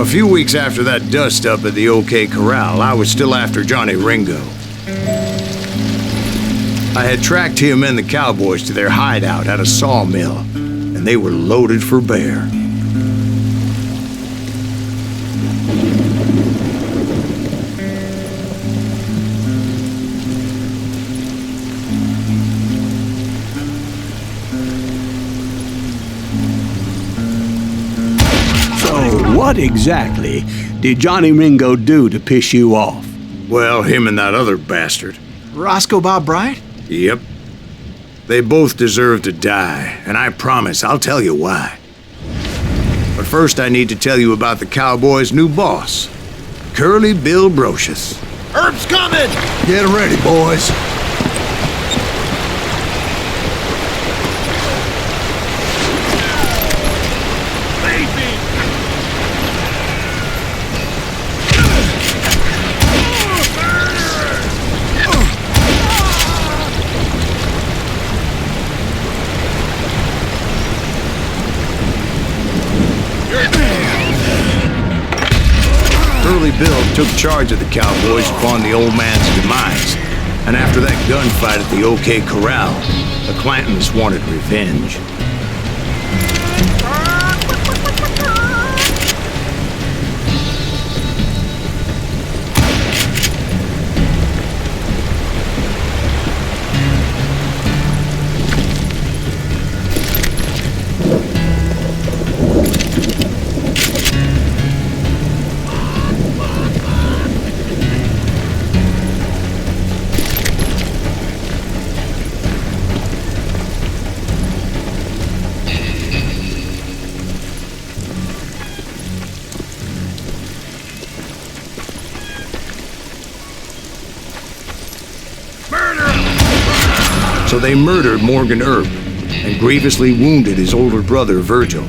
few weeks after that dust-up at the OK Corral, I was still after Johnny Ringo. I had tracked him and the cowboys to their hideout at a sawmill, and they were loaded for bear. What exactly did Johnny Ringo do to piss you off? Well, him and that other bastard. Roscoe Bob Bryant? Yep. They both deserve to die, and I promise I'll tell you why. But first I need to tell you about the cowboys' new boss, Curly Bill Brocious. Earp's coming! Get ready, boys. Curly Bill took charge of the cowboys upon the old man's demise, and after that gunfight at the OK Corral, the Clantons wanted revenge. So they murdered Morgan Earp and grievously wounded his older brother, Virgil.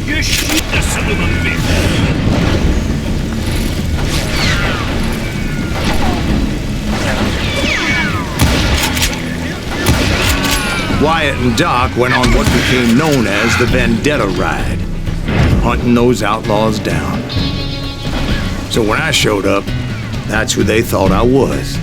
You shoot the son of a bitch! Wyatt and Doc went on what became known as the Vendetta Ride, hunting those outlaws down. So when I showed up, that's who they thought I was.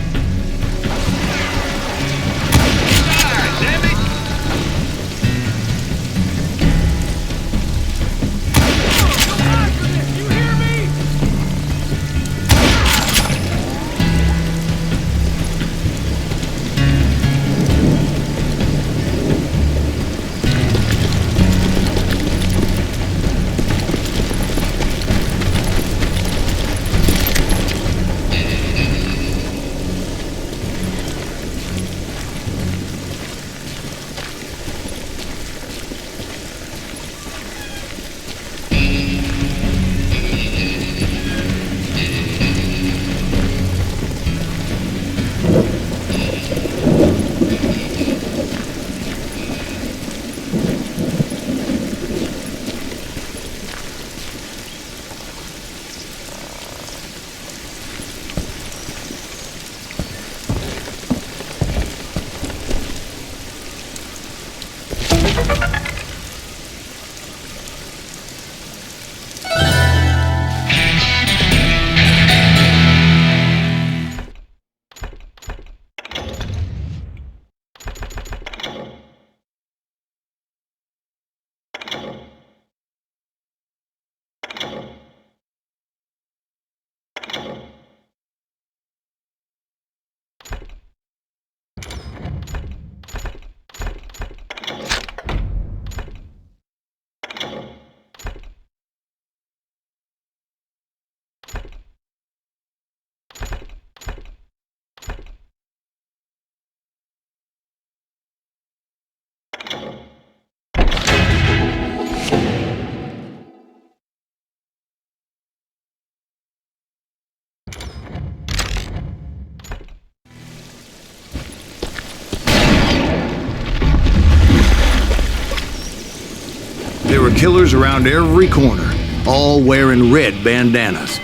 were killers around every corner, all wearing red bandanas.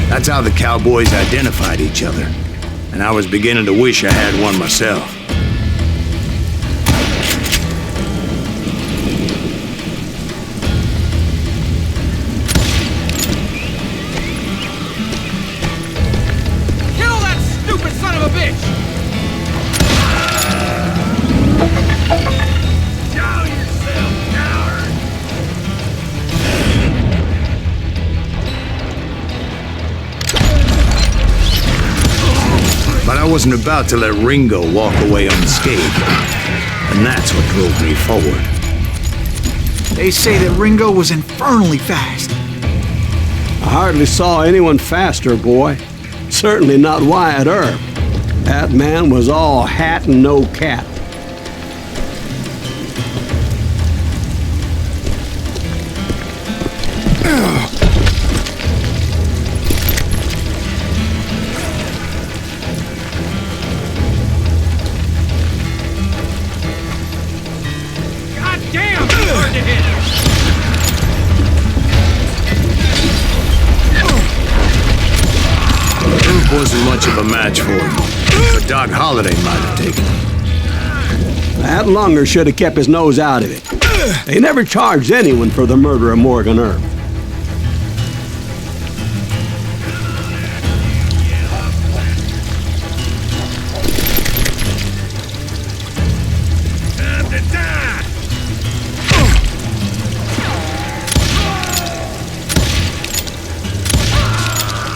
That's how the cowboys identified each other, and I was beginning to wish I had one myself. Kill that stupid son of a bitch! Down yourself, coward! But I wasn't about to let Ringo walk away unscathed, and that's what drove me forward. They say that Ringo was infernally fast. I hardly saw anyone faster, boy. Certainly not Wyatt Earp. That man was all hat and no cap. God damn, it's hard to hit! Earp wasn't much of a match for him, but Doc Holliday might have taken him. That lunger should have kept his nose out of it. They never charged anyone for the murder of Morgan Earp. Time to die!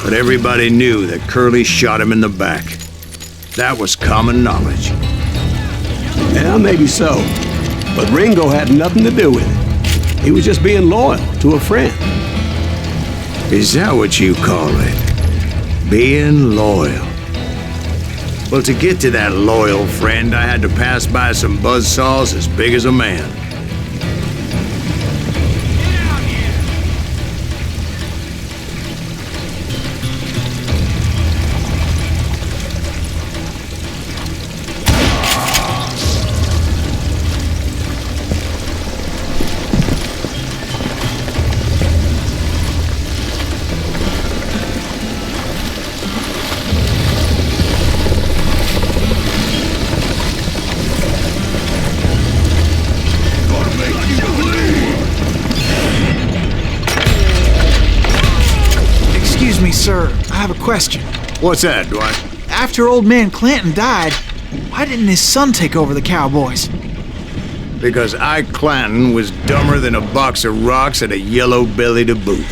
But everybody knew that Curly shot him in the back. That was common knowledge. Yeah, maybe so. But Ringo had nothing to do with it. He was just being loyal to a friend. Is that what you call it? Being loyal? Well, to get to that loyal friend, I had to pass by some buzzsaws as big as a man. Get out here! Gonna make you bleed! Excuse me, sir. I have a question. What's that, Dwight? After old man Clanton died, why didn't his son take over the Cowboys? Because Ike Clanton was dumber than a box of rocks and a yellow belly to boot.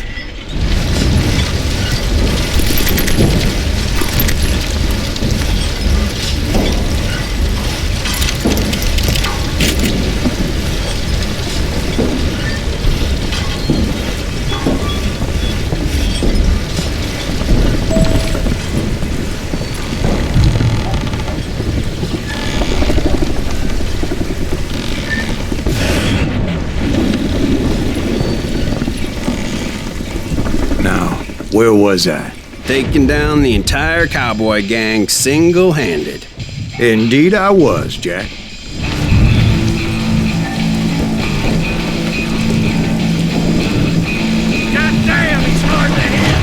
Now, where was I? Taking down the entire cowboy gang single-handed. Indeed I was, Jack. God damn, he's hard to hit!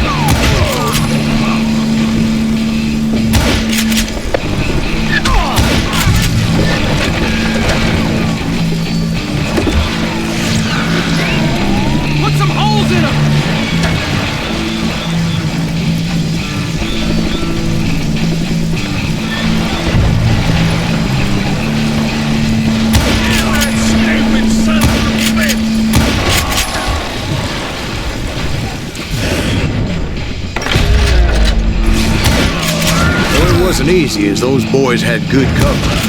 Put some holes in him! Kill that stupid son of a bitch! Well, it wasn't easy, as those boys had good cover.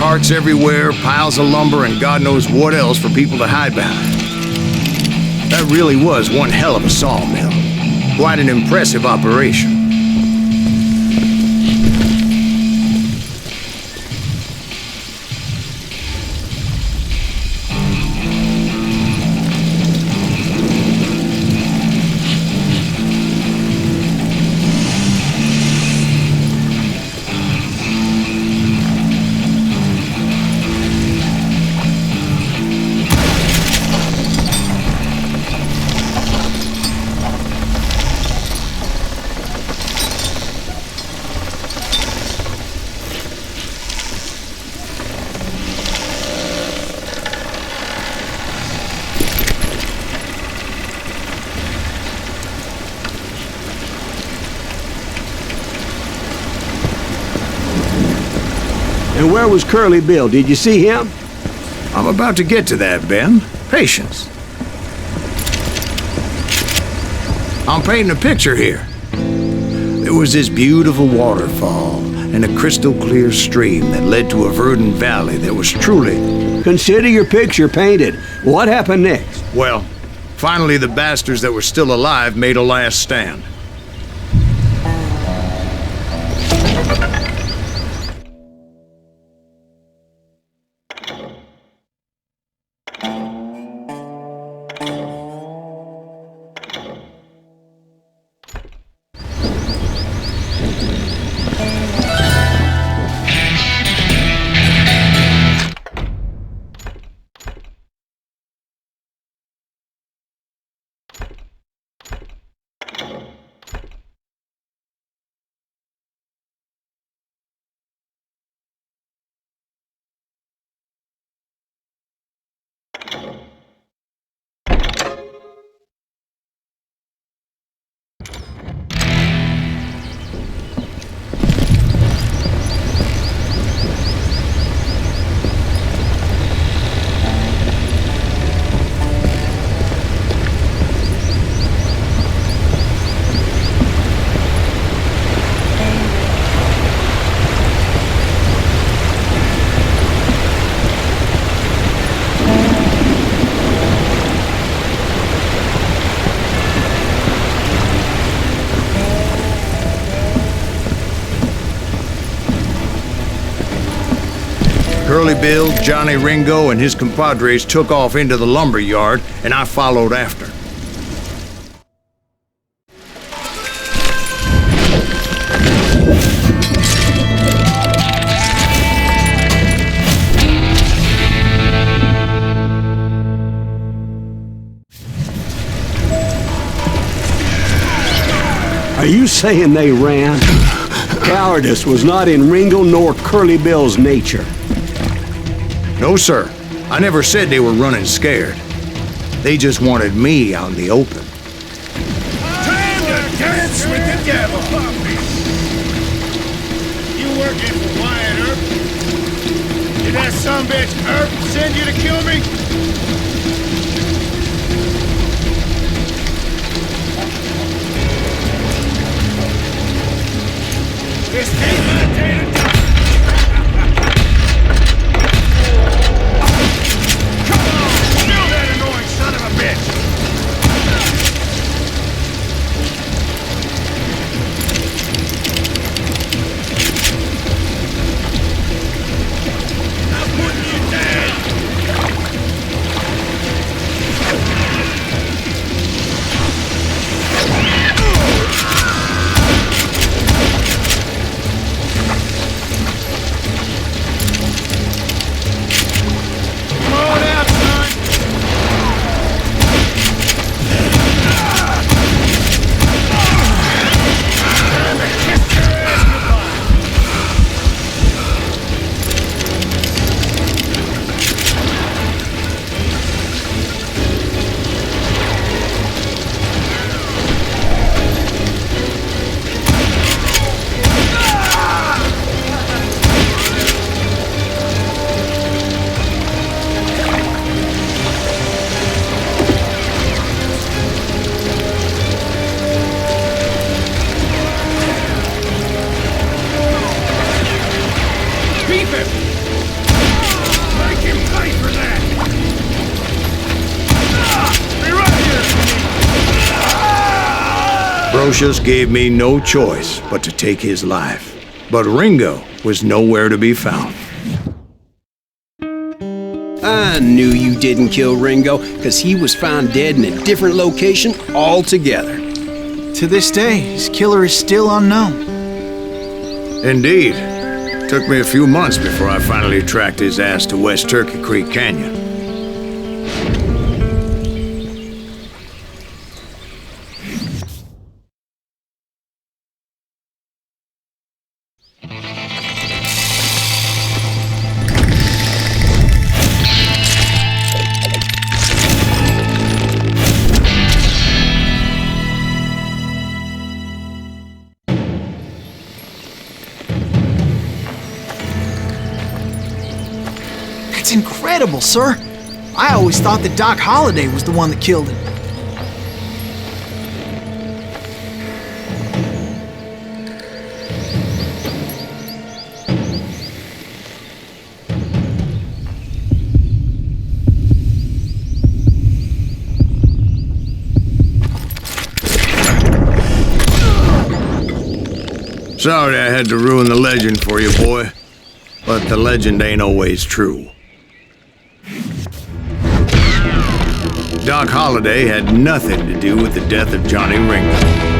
carts everywhere, piles of lumber, and God knows what else for people to hide behind. That really was one hell of a sawmill. Quite an impressive operation. And where was Curly Bill? Did you see him? I'm about to get to that, Ben. Patience. I'm painting a picture here. There was this beautiful waterfall and a crystal clear stream that led to a verdant valley that was truly... Consider your picture painted. What happened next? Well, finally the bastards that were still alive made a last stand. Curly Bill, Johnny Ringo, and his compadres took off into the lumber yard, and I followed after. Are you saying they ran? Cowardice was not in Ringo nor Curly Bill's nature. No, sir. I never said they were running scared. They just wanted me out in the open. Time to dance with the devil! You working for Wyatt Earp? Did that sumbitch Earp send you to kill me? This ain't my day to die! Son of a bitch! I'm putting you down! Lucius gave me no choice but to take his life. But Ringo was nowhere to be found. I knew you didn't kill Ringo, because he was found dead in a different location altogether. To this day, his killer is still unknown. Indeed. Took me a few months before I finally tracked his ass to West Turkey Creek Canyon. That's incredible, sir. I always thought that Doc Holliday was the one that killed him. Sorry I had to ruin the legend for you, boy. But the legend ain't always true. Doc Holliday had nothing to do with the death of Johnny Ringo.